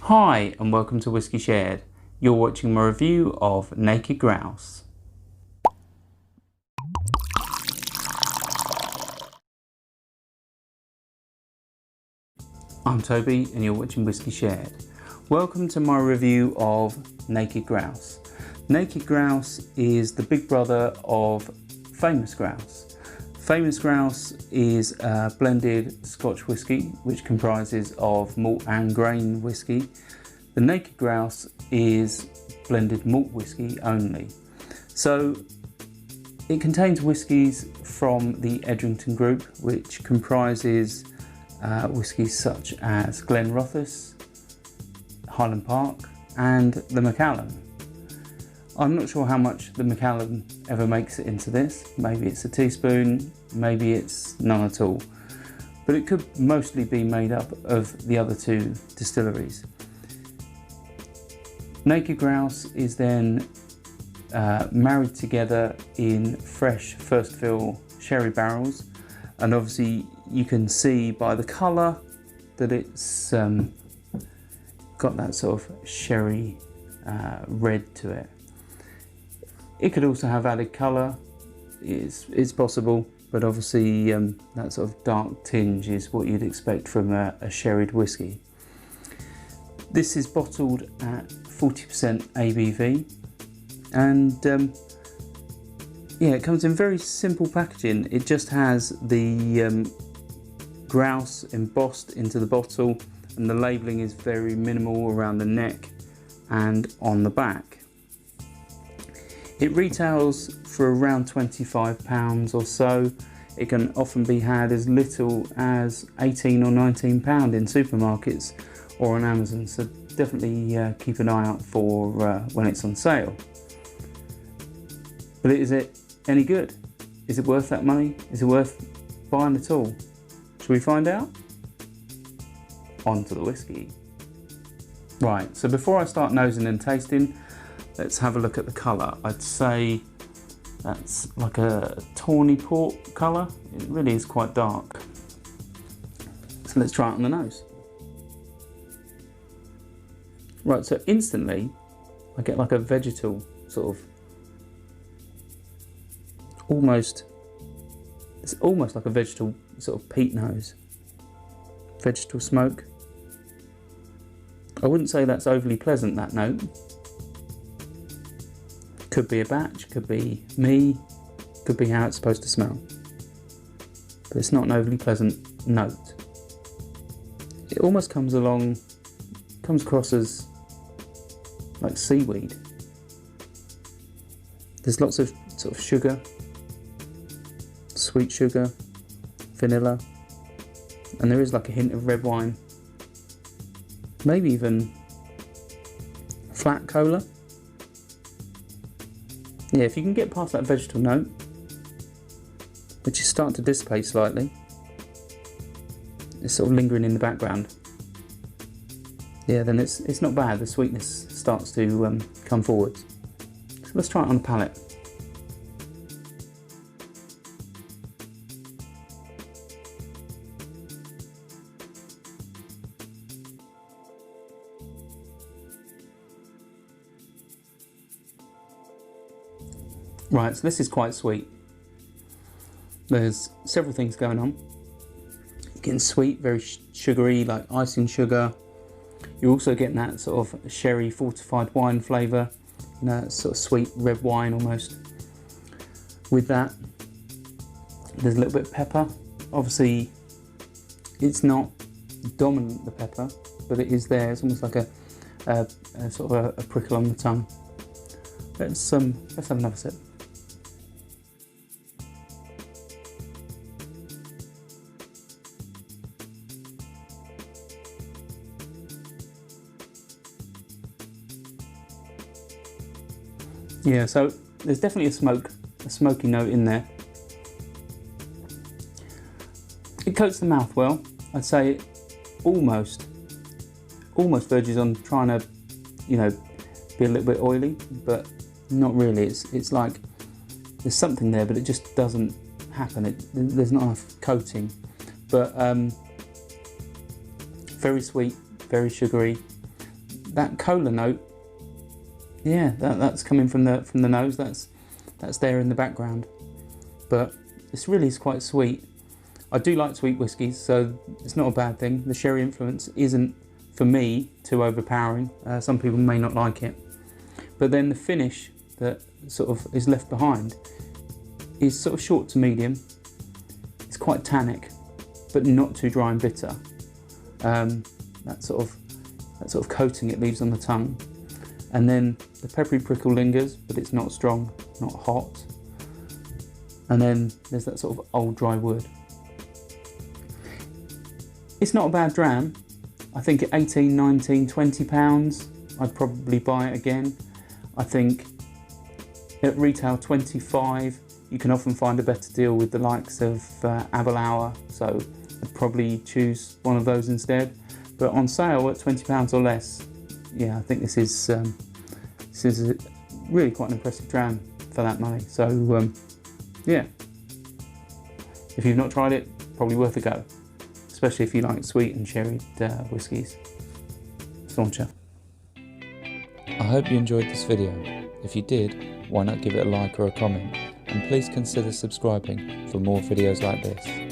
Hi and welcome to Whiskey Shared. You're watching my review of Naked Grouse. I'm Toby and you're watching Whiskey Shared. Welcome to my review of Naked Grouse. Naked Grouse is the big brother of Famous Grouse. Famous Grouse is a blended Scotch whisky which comprises of malt and grain whisky. The Naked Grouse is blended malt whisky only. So it contains whiskies from the Edrington Group, which comprises whiskies such as Glenrothes, Highland Park and the Macallan. I'm not sure how much the Macallan ever makes it into this. Maybe it's a teaspoon, maybe it's none at all. But it could mostly be made up of the other two distilleries. Naked Grouse is then married together in fresh first fill sherry barrels, and obviously you can see by the colour that it's got that sort of sherry red to it. It could also have added colour, it's possible, but obviously that sort of dark tinge is what you'd expect from a sherried whisky. This is bottled at 40% ABV, and yeah, it comes in very simple packaging. It just has the grouse embossed into the bottle, and the labelling is very minimal around the neck and on the back. It retails for around £25 or so. It can often be had as little as £18 or £19 in supermarkets or on Amazon, so definitely keep an eye out for when it's on sale. But is it any good? Is it worth that money? Is it worth buying at all? Shall we find out? On to the whiskey. Right, so before I start nosing and tasting, let's have a look at the colour. I'd say that's like a tawny port colour. It really is quite dark. So let's try it on the nose. Right, so instantly I get like a vegetal sort of, it's almost like a vegetal sort of peat nose. Vegetal smoke. I wouldn't say that's overly pleasant, that note. Could be a batch, could be me, could be how it's supposed to smell. But it's not an overly pleasant note. It almost comes across as like seaweed. There's lots of sort of sugar, sweet sugar, vanilla, and there is like a hint of red wine, maybe even flat cola. Yeah, if you can get past that vegetal note, which is starting to dissipate slightly, it's sort of lingering in the background. Yeah, then it's not bad. The sweetness starts to come forward. So let's try it on the palate. Right, so this is quite sweet. There's several things going on. You're getting sweet, very sugary, like icing sugar. You're also getting that sort of sherry fortified wine flavour, you know, sort of sweet red wine almost. With that, there's a little bit of pepper. Obviously, it's not dominant, the pepper, but it is there. It's almost like a sort of a prickle on the tongue. Let's have another sip. Yeah, so there's definitely a smoky note in there. It coats the mouth well. I'd say it almost verges on trying to, you know, be a little bit oily, but not really. It's like there's something there, but it just doesn't happen. There's not enough coating. But very sweet, very sugary. that cola note, yeah, that's coming from the nose. That's there in the background, but this really is quite sweet. I do like sweet whiskies, so it's not a bad thing. The sherry influence isn't, for me, too overpowering. Some people may not like it, but then the finish that sort of is left behind is sort of short to medium. It's quite tannic, but not too dry and bitter. That sort of coating it leaves on the tongue, and then the peppery prickle lingers, but it's not strong, not hot. And then there's that sort of old dry wood. It's not a bad dram. I think at 18, 19, 20 pounds, I'd probably buy it again. I think at retail 25, you can often find a better deal with the likes of Aberlour, so I'd probably choose one of those instead. But on sale at £20 or less, yeah, I think this is really quite an impressive dram for that money. So yeah, if you've not tried it, probably worth a go, especially if you like sweet and sherried whiskies. Stauncher. I hope you enjoyed this video. If you did, why not give it a like or a comment, and please consider subscribing for more videos like this.